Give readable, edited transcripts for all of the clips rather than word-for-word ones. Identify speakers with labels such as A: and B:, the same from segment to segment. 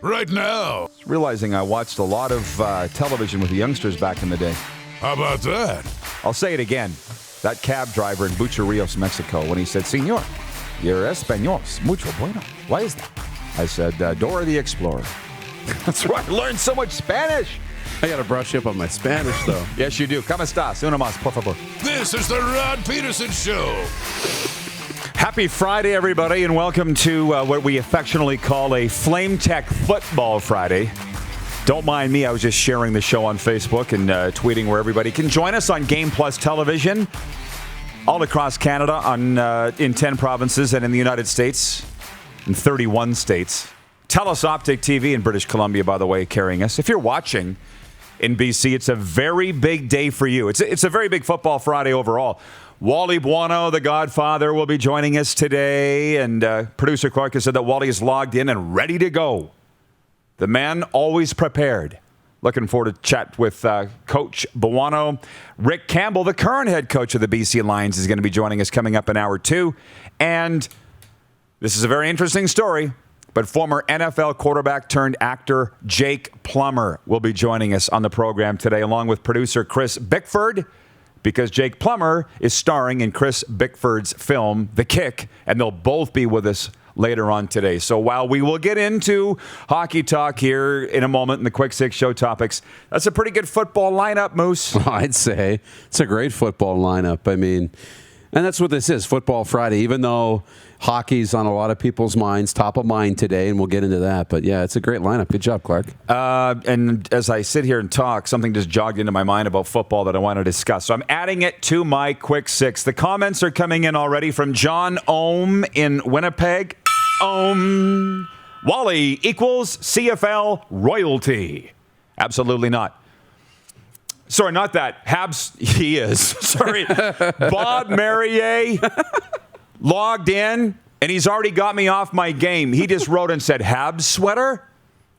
A: right now.
B: Realizing I watched a lot of television with the youngsters back in the day.
A: How about that?
B: I'll say it again. That cab driver in Bucharrios, Mexico, when he said, Señor, your español's mucho bueno. Why is that? I said, Dora the Explorer. That's right. I learned so much Spanish.
C: I got to brush up on my Spanish, though.
B: Yes, you do. ¿Cómo estás? Uno más, por favor.
A: This is the Rod Pedersen Show.
B: Happy Friday, everybody, and welcome to what we affectionately call a Flame Tech Football Friday. Don't mind me. I was just sharing the show on Facebook and tweeting where everybody can join us on Game Plus Television all across Canada in 10 provinces and in the United States in 31 states. TELUS Optic TV in British Columbia, by the way, carrying us. If you're watching in BC, it's a very big day for you. It's a very big Football Friday overall. Wally Buono, the Godfather, will be joining us today. And producer Clark has said that Wally is logged in and ready to go. The man always prepared. Looking forward to chat with Coach Buono. Rick Campbell, the current head coach of the BC Lions, is going to be joining us coming up in hour 2. And this is a very interesting story. But former NFL quarterback turned actor Jake Plummer will be joining us on the program today, along with producer Chris Bickford, because Jake Plummer is starring in Chris Bickford's film, The Kick, and they'll both be with us later on today. So while we will get into hockey talk here in a moment in the Quick Six Show topics, that's a pretty good football lineup, Moose.
C: Well, I'd say it's a great football lineup. I mean, and that's what this is, Football Friday, even though hockey's on a lot of people's minds, top of mind today, and we'll get into that. But, yeah, it's a great lineup. Good job, Clark.
B: And as I sit here and talk, something just jogged into my mind about football that I want to discuss. So I'm adding it to my Quick Six. The comments are coming in already from John Ohm in Winnipeg. Wally equals CFL royalty. Absolutely not. Sorry, not that. Habs, he is. Sorry. Bob Marrier logged in, and he's already got me off my game. He just wrote and said, Habs sweater?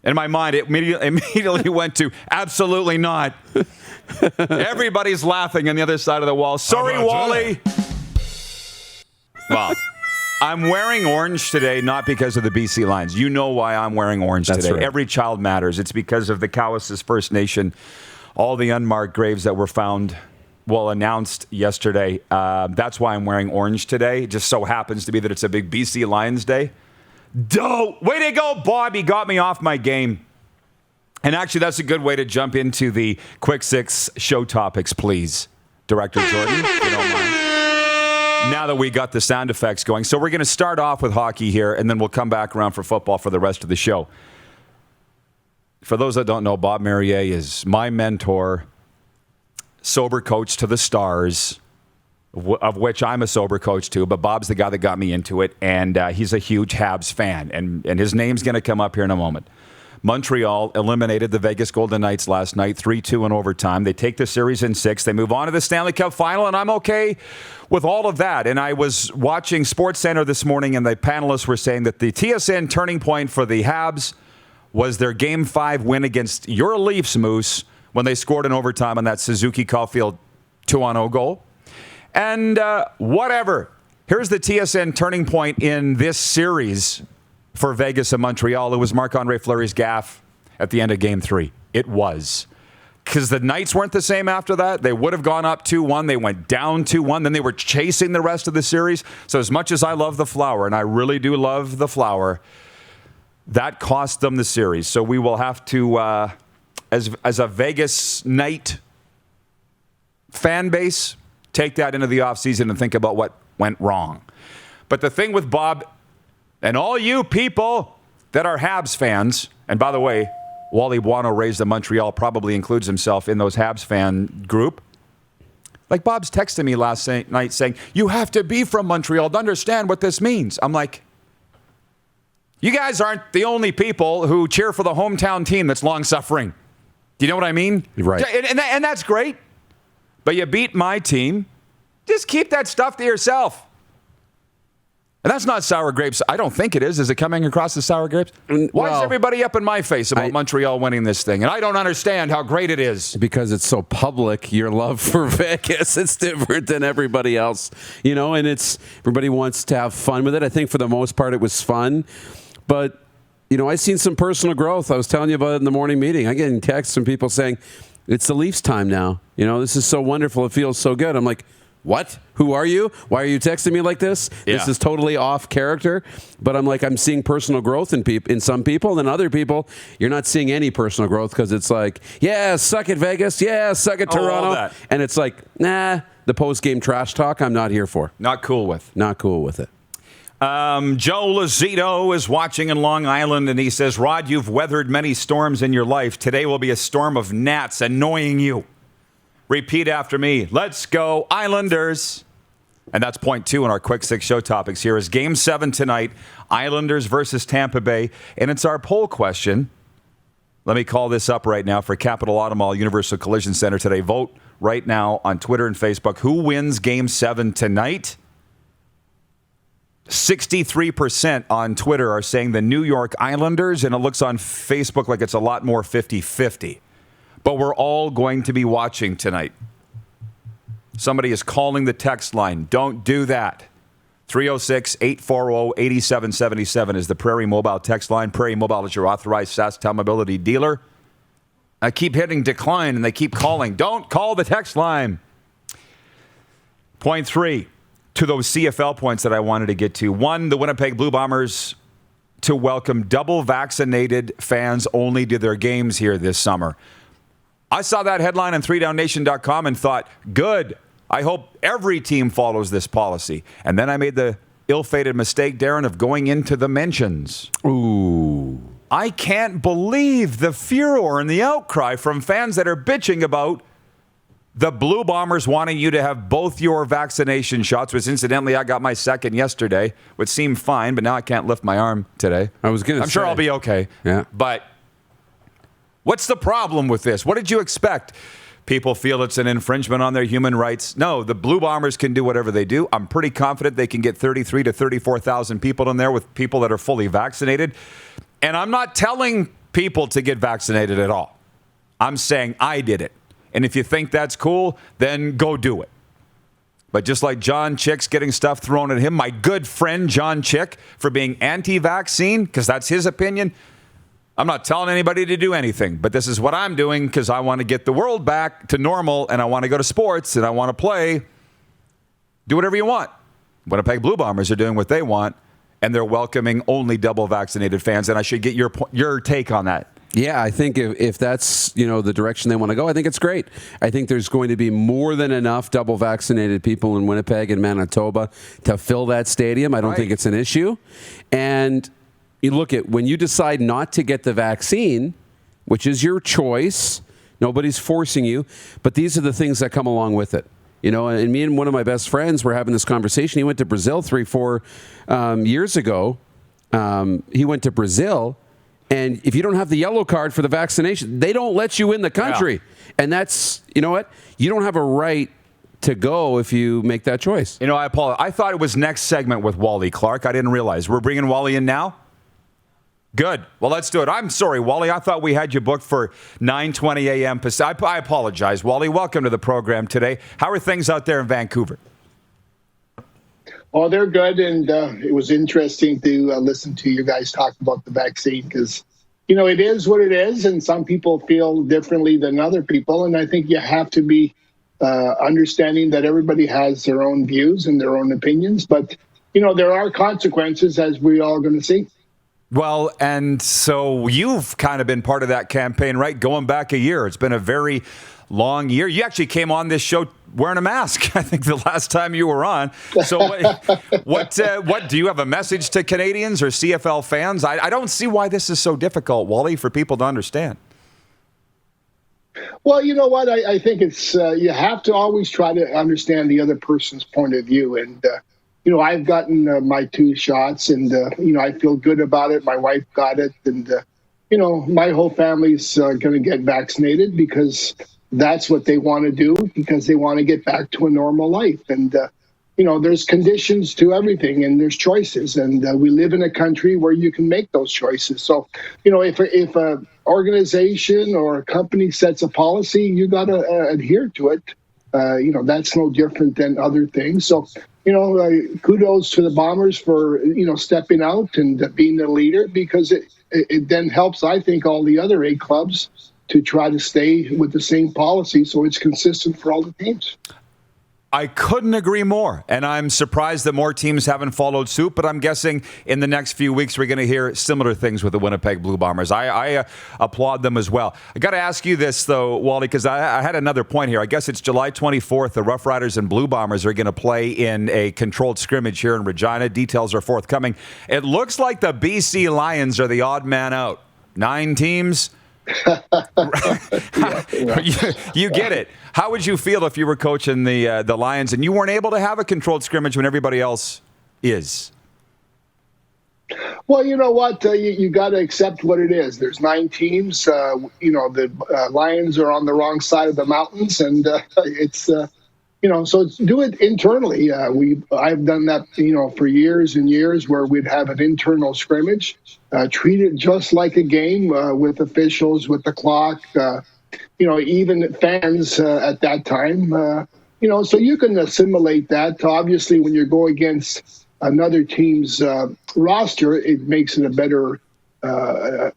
B: In my mind, it immediately went to, absolutely not. Everybody's laughing on the other side of the wall. Sorry, Wally. Well, I'm wearing orange today, not because of the BC Lions. You know why I'm wearing orange today. Right. Every child matters. It's because of the Cowessess First Nation. All the unmarked graves that were found, announced yesterday. That's why I'm wearing orange today. It just so happens to be that it's a big BC Lions Day. Way to go, Bob. He got me off my game. And actually, that's a good way to jump into the Quick Six Show topics, please. Director Jordan, if you don't mind. Now that we got the sound effects going. So we're going to start off with hockey here, and then we'll come back around for football for the rest of the show. For those that don't know, Bob Marrier is my mentor, sober coach to the Stars, of which I'm a sober coach too, but Bob's the guy that got me into it, and he's a huge Habs fan, and his name's going to come up here in a moment. Montreal eliminated the Vegas Golden Knights last night, 3-2 in overtime. They take the series in 6. They move on to the Stanley Cup final, and I'm okay with all of that. And I was watching SportsCenter this morning, and the panelists were saying that the TSN turning point for the Habs was their Game 5 win against your Leafs, Moose, when they scored in overtime on that Suzuki Caulfield 2-0 goal. And whatever. Here's the TSN turning point in this series for Vegas and Montreal. It was Marc-Andre Fleury's gaffe at the end of Game 3. It was. Because the Knights weren't the same after that. They would have gone up 2-1. They went down 2-1. Then they were chasing the rest of the series. So as much as I love the Flower, and I really do love the Flower, that cost them the series. So we will have to, as a Vegas Knight fan base, take that into the offseason and think about what went wrong. But the thing with Bob and all you people that are Habs fans, and by the way, Wally Buono raised in Montreal probably includes himself in those Habs fan group. Like Bob's texting me last night saying, you have to be from Montreal to understand what this means. I'm like, you guys aren't the only people who cheer for the hometown team that's long-suffering. Do you know what I mean?
C: Right.
B: And that's great. But you beat my team. Just keep that stuff to yourself. And that's not sour grapes. I don't think it is. Is it coming across as sour grapes? Why is everybody up in my face about Montreal winning this thing? And I don't understand how great it is.
C: Because it's so public, your love for Vegas. It's different than everybody else. You know, and everybody wants to have fun with it. I think for the most part it was fun. But I've seen some personal growth. I was telling you about it in the morning meeting. I'm getting texts from people saying, it's the Leafs time now. This is so wonderful. It feels so good. I'm like, what? Who are you? Why are you texting me like this?
B: Yeah.
C: This is totally off character. But I'm like, I'm seeing personal growth in some people. And other people, you're not seeing any personal growth because it's like, yeah, suck it, Vegas. Yeah, suck it, Toronto.
B: All that.
C: And it's like, nah, the post-game trash talk I'm not here for.
B: Not cool with.
C: Not cool with it.
B: Joe Lozito is watching in Long Island, and he says, Rod, you've weathered many storms in your life. Today will be a storm of gnats annoying you. Repeat after me. Let's go, Islanders. And that's point 2 in our quick 6 show topics here is Game 7 tonight, Islanders versus Tampa Bay. And it's our poll question. Let me call this up right now for Capital Automall Universal Collision Center today. Vote right now on Twitter and Facebook. Who wins Game 7 tonight? 63% on Twitter are saying the New York Islanders, and it looks on Facebook like it's a lot more 50-50. But we're all going to be watching tonight. Somebody is calling the text line. Don't do that. 306-840-8777 is the Prairie Mobile text line. Prairie Mobile is your authorized SaskTel mobility dealer. I keep hitting decline, and they keep calling. Don't call the text line. Point 3, to those CFL points that I wanted to get to. 1, the Winnipeg Blue Bombers to welcome double vaccinated fans only to their games here this summer. I saw that headline on 3downnation.com and thought, good. I hope every team follows this policy. And then I made the ill-fated mistake, Darren, of going into the mentions.
C: Ooh.
B: I can't believe the furor and the outcry from fans that are bitching about the Blue Bombers wanting you to have both your vaccination shots, which incidentally, I got my second yesterday, which seemed fine, but now I can't lift my arm today.
C: I'm
B: sure I'll be okay.
C: Yeah.
B: But what's the problem with this? What did you expect? People feel it's an infringement on their human rights. No, the Blue Bombers can do whatever they do. I'm pretty confident they can get 33,000 to 34,000 people in there with people that are fully vaccinated. And I'm not telling people to get vaccinated at all. I'm saying I did it. And if you think that's cool, then go do it. But just like John Chick's getting stuff thrown at him, my good friend John Chick for being anti-vaccine, because that's his opinion, I'm not telling anybody to do anything, but this is what I'm doing because I want to get the world back to normal and I want to go to sports and I want to play. Do whatever you want. Winnipeg Blue Bombers are doing what they want, and they're welcoming only double vaccinated fans, and I should get your take on that.
C: Yeah, I think if that's the direction they want to go, I think it's great. I think there's going to be more than enough double vaccinated people in Winnipeg and Manitoba to fill that stadium. I don't think it's an issue. And you look at when you decide not to get the vaccine, which is your choice, nobody's forcing you, but these are the things that come along with it. And me and one of my best friends were having this conversation. He went to Brazil 3-4 years ago. He went to Brazil, and if you don't have the yellow card for the vaccination, they don't let you in the country. Yeah. And that's, you know what? You don't have a right to go if you make that choice.
B: I apologize. I thought it was next segment with Wally Clark. I didn't realize. We're bringing Wally in now? Good. Well, let's do it. I'm sorry, Wally. I thought we had you booked for 9:20 a.m. Pacific. I apologize, Wally. Welcome to the program today. How are things out there in Vancouver?
D: Oh, they're good, and it was interesting to listen to you guys talk about the vaccine because, it is what it is, and some people feel differently than other people, and I think you have to be understanding that everybody has their own views and their own opinions, but, there are consequences, as we all going to see.
B: Well, and so you've kind of been part of that campaign, right? Going back a year. It's been a very long year. You actually came on this show wearing a mask, I think, the last time you were on. So what do you have a message to Canadians or CFL fans? I don't see why this is so difficult, Wally, for people to understand.
D: Well, you know what? I think it's you have to always try to understand the other person's point of view. And, I've gotten my 2 shots and, I feel good about it. My wife got it. And, my whole family's going to get vaccinated because that's what they want to do, because they want to get back to a normal life. And, there's conditions to everything and there's choices. And we live in a country where you can make those choices. So, if a organization or a company sets a policy, you got to adhere to it. That's no different than other things. So, kudos to the Bombers for, stepping out and being the leader, because it then helps, I think, all the other 8 clubs to try to stay with the same policy so it's consistent for all the teams.
B: I couldn't agree more, and I'm surprised that more teams haven't followed suit, but I'm guessing in the next few weeks we're going to hear similar things with the Winnipeg Blue Bombers. I applaud them as well. I got to ask you this, though, Wally, because I had another point here. I guess it's July 24th. The Rough Riders and Blue Bombers are going to play in a controlled scrimmage here in Regina. Details are forthcoming. It looks like the BC Lions are the odd man out. 9 teams. You get it. How would you feel if you were coaching the Lions and you weren't able to have a controlled scrimmage when everybody else is?
D: Well, you know what? You got to accept what it is. There's 9 teams. The Lions are on the wrong side of the mountains, and it's so do it internally. I've done that, for years and years, where we'd have an internal scrimmage, treat it just like a game, with officials, with the clock, even fans at that time. So you can assimilate that. Obviously, when you go against another team's roster, it makes it a better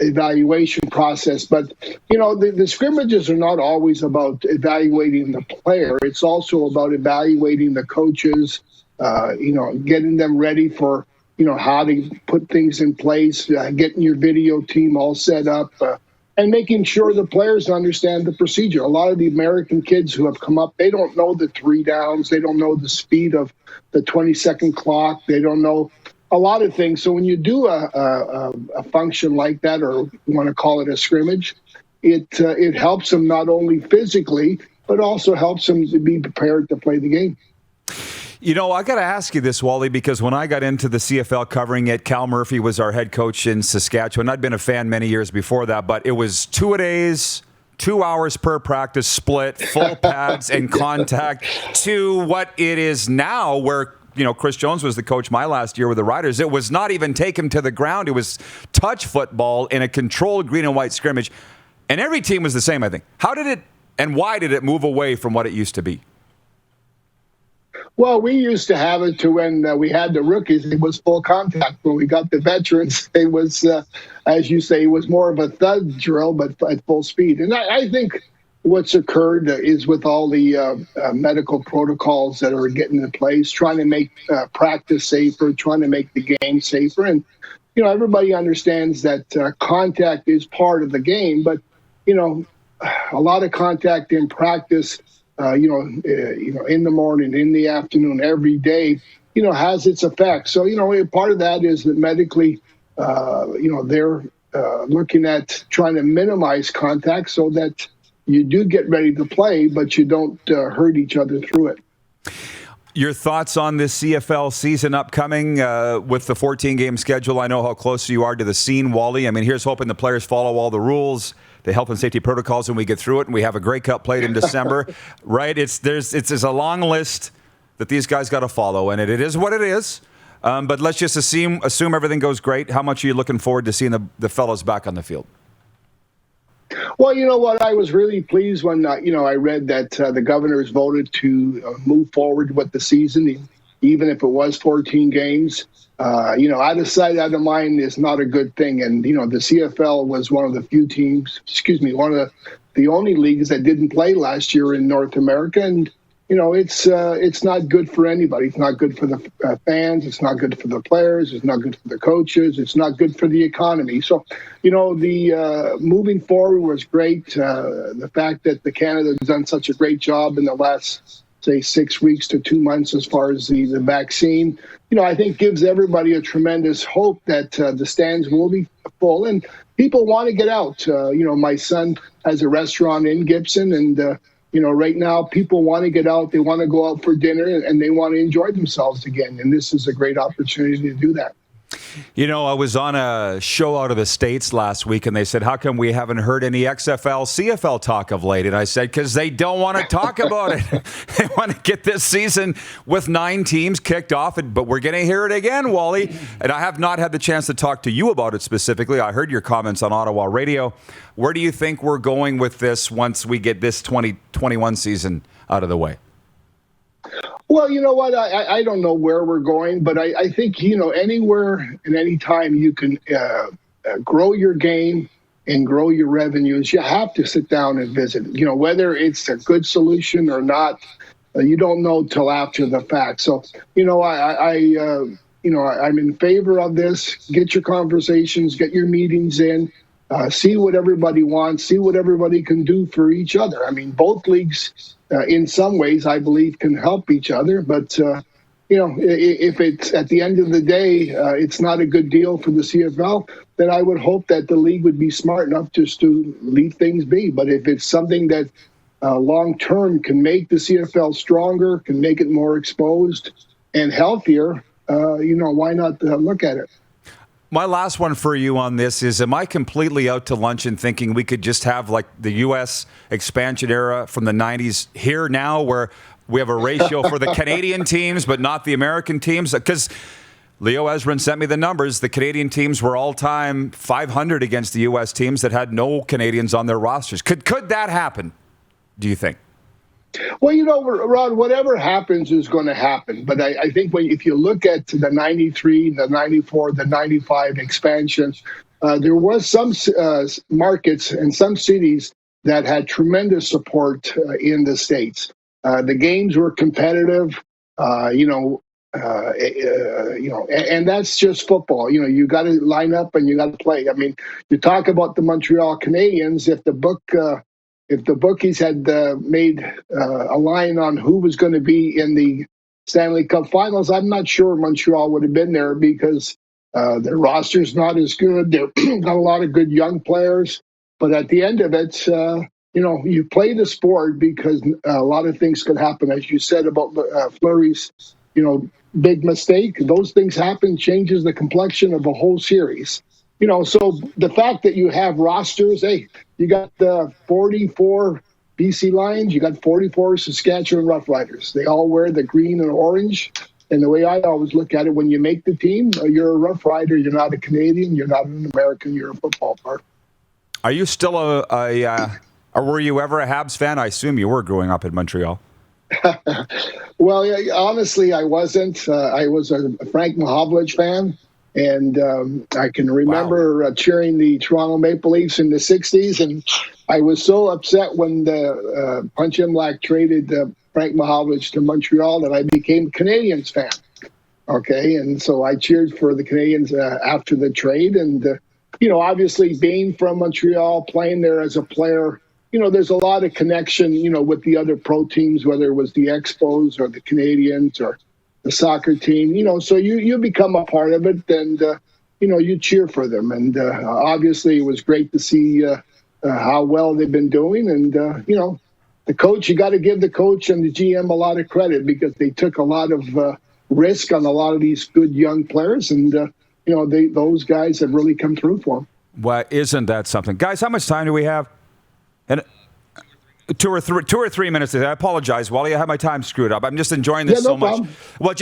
D: evaluation process. But, the scrimmages are not always about evaluating the player. It's also about evaluating the coaches, getting them ready for, how to put things in place, getting your video team all set up, and making sure the players understand the procedure. A lot of the American kids who have come up, they don't know the 3 downs. They don't know the speed of the 20-second clock. They don't know a lot of things. So when you do a function like that, or you want to call it a scrimmage, it helps them not only physically, but also helps them to be prepared to play the game.
B: I got to ask you this, Wally, because when I got into the CFL covering it, Cal Murphy was our head coach in Saskatchewan. I'd been a fan many years before that, but it was 2-a-days, 2 hours per practice split, full pads and contact, to what it is now, where Chris Jones was the coach my last year with the Riders. It was not even take him to the ground. It was touch football in a controlled green and white scrimmage. And every team was the same, I think. How did it and why did it move away from what it used to be?
D: Well, we used to have it to when we had the rookies, it was full contact. When we got the veterans, it was, as you say, it was more of a thud drill, but at full speed. And I think what's occurred is with all the medical protocols that are getting in place, trying to make practice safer, trying to make the game safer. And, everybody understands that contact is part of the game, but, a lot of contact in practice, in the morning, in the afternoon, every day, has its effects. So, part of that is that medically, they're looking at trying to minimize contact so that you do get ready to play, but you don't hurt each other through it.
B: Your thoughts on this CFL season upcoming with the 14-game schedule? I know how close you are to the scene, Wally. I mean, here's hoping the players follow all the rules, the health and safety protocols, and we get through it, and we have a Grey Cup played in December, right? It's a long list that these guys got to follow, and it is what it is. But let's just assume everything goes great. How much are you looking forward to seeing the fellows back on the field?
D: Well, you know what? I was really pleased when, I read that the governors voted to move forward with the season, even if it was 14 games. Out of sight, out of mind is not a good thing. And, the CFL was one of the few teams, one of the only leagues that didn't play last year in North America. And, it's not good for anybody. It's not good for the fans. It's not good for the players. It's not good for the coaches. It's not good for the economy. So, the moving forward was great. The fact that the Canada has done such a great job in the last, say, 6 weeks to 2 months as far as the vaccine, I think gives everybody a tremendous hope that the stands will be full and people want to get out. My son has a restaurant in Gibson, and right now people want to get out. They want to go out for dinner and they want to enjoy themselves again. And this is a great opportunity to do that.
B: I was on a show out of the States last week, and they said, how come we haven't heard any XFL, CFL talk of late? And I said, because they don't want to talk about it. They want to get this season with 9 teams kicked off, but we're going to hear it again, Wally. And I have not had the chance to talk to you about it specifically. I heard your comments on Ottawa radio. Where do you think we're going with this once we get this 2021 season out of the way?
D: Well, you know what? I don't know where we're going, but I think, anywhere and any time you can grow your game and grow your revenues, you have to sit down and visit. Whether it's a good solution or not, you don't know till after the fact. So, I'm in favor of this. Get your conversations, get your meetings in, see what everybody wants, see what everybody can do for each other. I mean, both leagues, in some ways, I believe, can help each other. But, if it's at the end of the day, it's not a good deal for the CFL, then I would hope that the league would be smart enough just to leave things be. But if it's something that long-term can make the CFL stronger, can make it more exposed and healthier, why not look at it?
B: My last one for you on this is, am I completely out to lunch in thinking we could just have like the U.S. expansion era from the 90s here now, where we have a ratio for the Canadian teams but not the American teams? Because Leo Ezrin sent me the numbers. The Canadian teams were all-time 500 against the U.S. teams that had no Canadians on their rosters. Could that happen, do you think?
D: Well, Rod, whatever happens is going to happen. But I think if you look at the 93, the 94, the 95 expansion, there was some markets and some cities that had tremendous support in the States. The games were competitive, and that's just football. You got to line up and you got to play. I mean, you talk about the Montreal Canadiens. If the bookies had made a line on who was going to be in the Stanley Cup Finals, I'm not sure Montreal would have been there because their roster's not as good. They've got a lot of good young players. But at the end of it, you play the sport because a lot of things could happen. As you said about Fleury's, big mistake. Those things happen, changes the complexion of a whole series. So the fact that you have rosters, hey, you got 44 BC Lions, you got 44 Saskatchewan Roughriders. They all wear the green and orange. And the way I always look at it, when you make the team, you're a Rough Rider. You're not a Canadian. You're not an American. You're a football player.
B: Are you still or were you ever a Habs fan? I assume you were growing up in Montreal.
D: Well, honestly, I wasn't. I was a Frank Mahovlich fan. And I can remember cheering the Toronto Maple Leafs in the 60s. And I was so upset when the Punch Imlach traded Frank Mahovlich to Montreal that I became a Canadiens fan. Okay. And so I cheered for the Canadiens after the trade. And, obviously being from Montreal, playing there as a player, there's a lot of connection, with the other pro teams, whether it was the Expos or the Canadiens or the soccer team, so you become a part of it and, you cheer for them. And obviously it was great to see how well they've been doing. And, the coach, you got to give the coach and the GM a lot of credit because they took a lot of risk on a lot of these good young players. And, those guys have really come through for them.
B: Well, isn't that something? Guys, how much time do we have? And Two or three minutes. I apologize, Wally. I have my time screwed up. I'm just enjoying this so much. Well,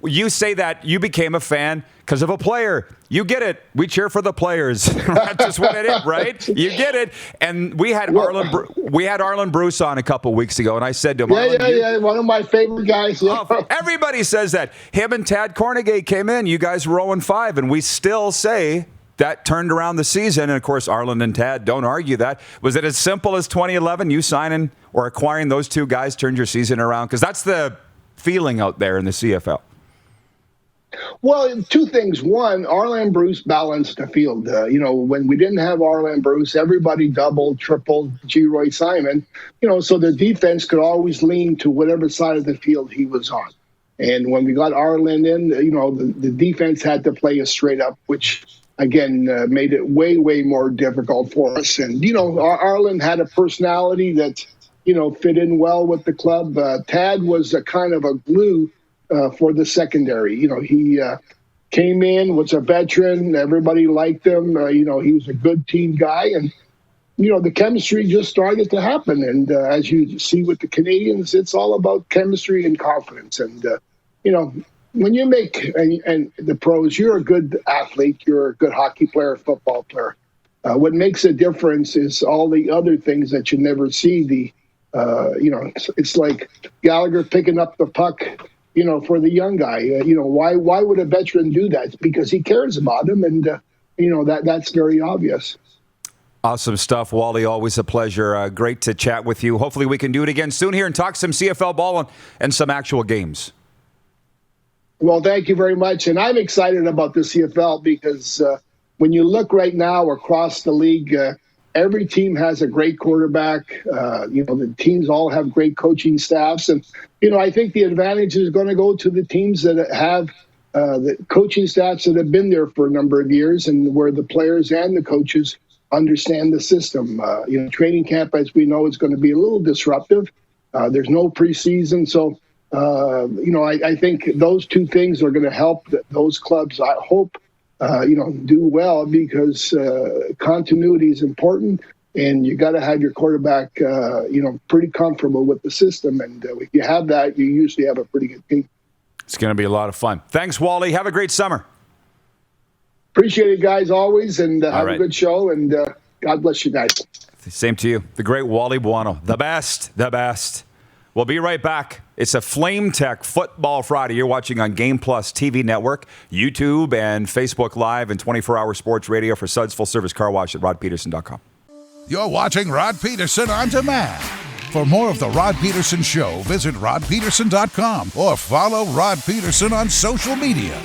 B: you say that you became a fan because of a player. You get it. We cheer for the players. That's just what it is, right? You get it. And we had Arlen Bruce on a couple weeks ago, and I said to him,
D: yeah, one of my favorite guys. Yeah.
B: Everybody says that. Him and Tad Cornegay came in. You guys were 0-5, and we still say that turned around the season. And, of course, Arlen and Tad don't argue that. Was it as simple as 2011, you signing or acquiring those two guys turned your season around? Because that's the feeling out there in the CFL.
D: Well, two things. One, Arlen Bruce balanced the field. When we didn't have Arlen Bruce, everybody doubled, tripled G. Roy Simon, so the defense could always lean to whatever side of the field he was on. And when we got Arlen in, the defense had to play us straight up, which again, made it way, way more difficult for us. And, Arlen had a personality that, fit in well with the club. Tad was a kind of a glue for the secondary. He came in, was a veteran. Everybody liked him. He was a good team guy. And, the chemistry just started to happen. And as you see with the Canadiens, it's all about chemistry and confidence. And, when you make and the pros, you're a good athlete, you're a good hockey player, football player. What makes a difference is all the other things that you never see. It's like Gallagher picking up the puck for the young guy. Why would a veteran do that? It's because he cares about him, and that's very obvious.
B: Awesome stuff, Wally. Always a pleasure. Great to chat with you. Hopefully we can do it again soon here and talk some CFL ball and some actual games.
D: Well, thank you very much. And I'm excited about the CFL because when you look right now across the league, every team has a great quarterback. The teams all have great coaching staffs. And, I think the advantage is going to go to the teams that have the coaching staffs that have been there for a number of years and where the players and the coaches understand the system. Training camp, as we know, is going to be a little disruptive. There's no preseason. So, I think those two things are going to help those clubs, I hope, do well because continuity is important. And you got to have your quarterback, pretty comfortable with the system. And if you have that, you usually have a pretty good team.
B: It's going to be a lot of fun. Thanks, Wally. Have a great summer.
D: Appreciate it, guys, always. And have a good show. And God bless you guys.
B: Same to you. The great Wally Buono. The best. We'll be right back. It's a Flame Tech Football Friday. You're watching on Game Plus TV Network, YouTube, and Facebook Live, and 24-hour sports radio for Suds Full Service Car Wash at rodpedersen.com.
A: You're watching Rod Pedersen On Demand. For more of The Rod Pedersen Show, visit rodpedersen.com or follow Rod Pedersen on social media.